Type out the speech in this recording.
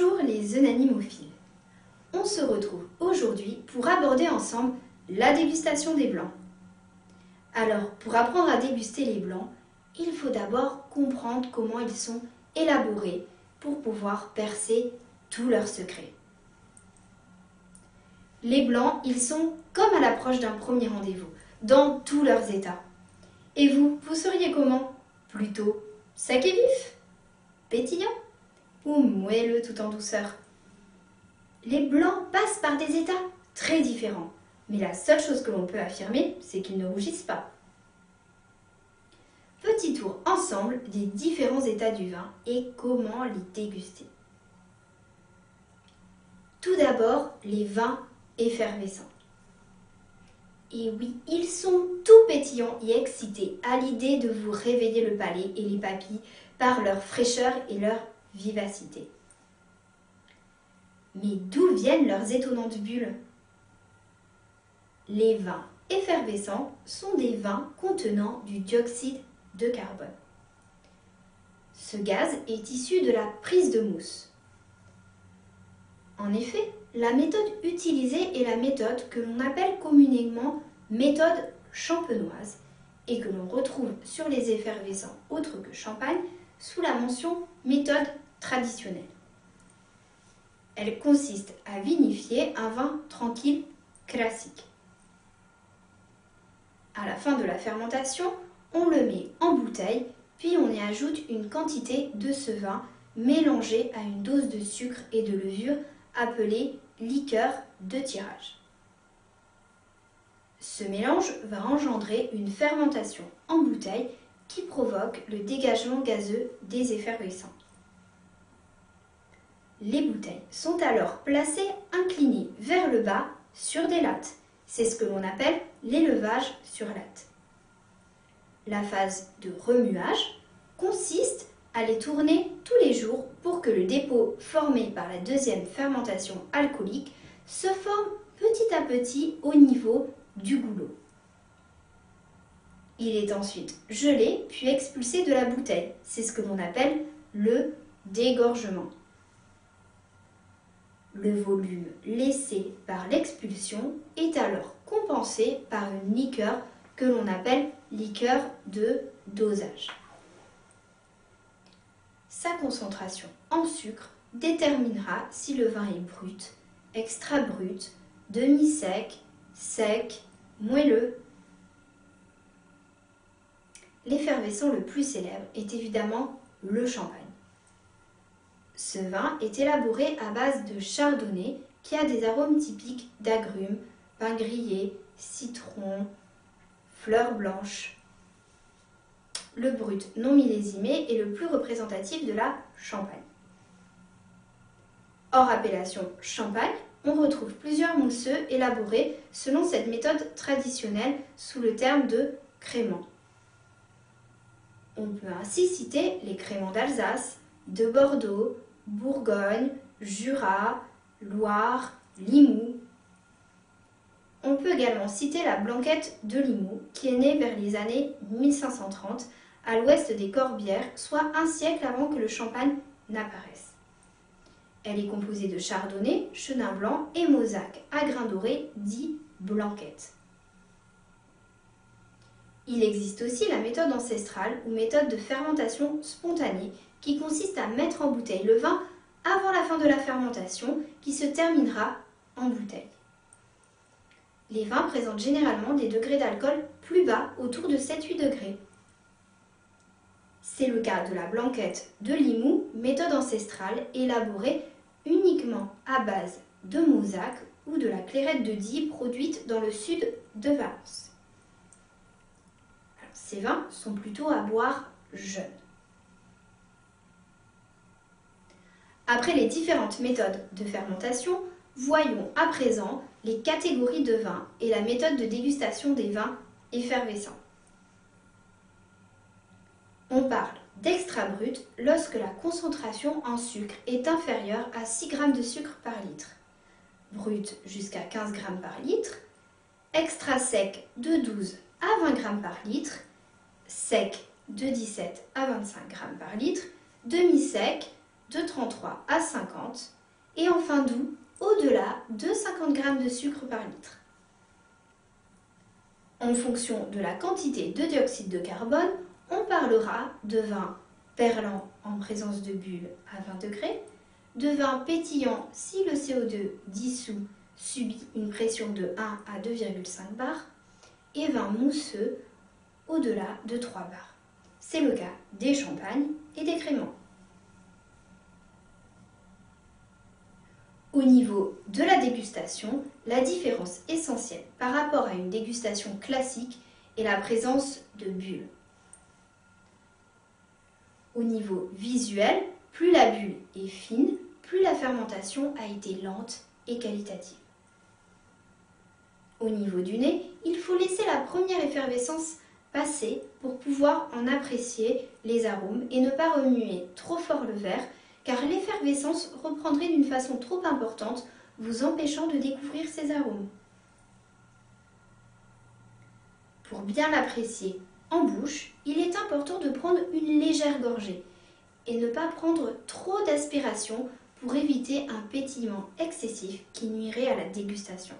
Bonjour les unanimophiles. On se retrouve aujourd'hui pour aborder ensemble la dégustation des blancs. Alors, pour apprendre à déguster les blancs, il faut d'abord comprendre comment ils sont élaborés pour pouvoir percer tous leurs secrets. Les blancs, ils sont comme à l'approche d'un premier rendez-vous, dans tous leurs états. Et vous seriez comment? Plutôt sec et vif? Pétillant? Ou moelleux tout en douceur? Les blancs passent par des états très différents, mais la seule chose que l'on peut affirmer, c'est qu'ils ne rougissent pas. Petit tour ensemble des différents états du vin et comment les déguster. Tout d'abord, les vins effervescents. Et oui, ils sont tout pétillants et excités à l'idée de vous réveiller le palais et les papilles par leur fraîcheur et leur vivacité. Mais d'où viennent leurs étonnantes bulles? Les vins effervescents sont des vins contenant du dioxyde de carbone. Ce gaz est issu de la prise de mousse. En effet, la méthode utilisée est la méthode que l'on appelle communément méthode champenoise et que l'on retrouve sur les effervescents autres que champagne sous la mention méthode traditionnelle. Elle consiste à vinifier un vin tranquille classique. À la fin de la fermentation, on le met en bouteille, puis on y ajoute une quantité de ce vin mélangé à une dose de sucre et de levure appelée liqueur de tirage. Ce mélange va engendrer une fermentation en bouteille qui provoque le dégagement gazeux des effervescents. Les bouteilles sont alors placées inclinées vers le bas sur des lattes. C'est ce que l'on appelle l'élevage sur latte. La phase de remuage consiste à les tourner tous les jours pour que le dépôt formé par la deuxième fermentation alcoolique se forme petit à petit au niveau du goulot. Il est ensuite gelé puis expulsé de la bouteille. C'est ce que l'on appelle le dégorgement. Le volume laissé par l'expulsion est alors compensé par une liqueur que l'on appelle liqueur de dosage. Sa concentration en sucre déterminera si le vin est brut, extra brut, demi-sec, sec, moelleux. L'effervescent le plus célèbre est évidemment le champagne. Ce vin est élaboré à base de chardonnay qui a des arômes typiques d'agrumes, pain grillé, citron, fleurs blanches. Le brut non millésimé est le plus représentatif de la Champagne. Hors appellation Champagne, on retrouve plusieurs mousseux élaborés selon cette méthode traditionnelle sous le terme de crémant. On peut ainsi citer les crémants d'Alsace, de Bordeaux, Bourgogne, Jura, Loire, Limoux. On peut également citer la blanquette de Limoux, qui est née vers les années 1530 à l'ouest des Corbières, soit un siècle avant que le champagne n'apparaisse. Elle est composée de chardonnay, chenin blanc et mosaque à grains dorés, dit blanquette. Il existe aussi la méthode ancestrale ou méthode de fermentation spontanée qui consiste à mettre en bouteille le vin avant la fin de la fermentation qui se terminera en bouteille. Les vins présentent généralement des degrés d'alcool plus bas, autour de 7-8 degrés. C'est le cas de la blanquette de Limoux, méthode ancestrale élaborée uniquement à base de mosaque ou de la clairette de Die produite dans le sud de Valence. Alors, ces vins sont plutôt à boire jeunes. Après les différentes méthodes de fermentation, voyons à présent les catégories de vins et la méthode de dégustation des vins effervescents. On parle d'extra brut lorsque la concentration en sucre est inférieure à 6 g de sucre par litre, brut jusqu'à 15 g par litre, extra sec de 12 à 20 g par litre, sec de 17 à 25 g par litre, demi-sec de 33 à 50 et enfin doux au-delà de 50 g de sucre par litre. En fonction de la quantité de dioxyde de carbone, on parlera de vin perlant en présence de bulles à 20 degrés, de vin pétillant si le CO2 dissous subit une pression de 1 à 2,5 bars et vin mousseux au-delà de 3 bars. C'est le cas des champagnes et des créments. Au niveau de la dégustation, la différence essentielle par rapport à une dégustation classique est la présence de bulles. Au niveau visuel, plus la bulle est fine, plus la fermentation a été lente et qualitative. Au niveau du nez, il faut laisser la première effervescence passer pour pouvoir en apprécier les arômes et ne pas remuer trop fort le verre, car l'effervescence reprendrait d'une façon trop importante, vous empêchant de découvrir ces arômes. Pour bien l'apprécier en bouche, il est important de prendre une légère gorgée et ne pas prendre trop d'aspiration pour éviter un pétillement excessif qui nuirait à la dégustation.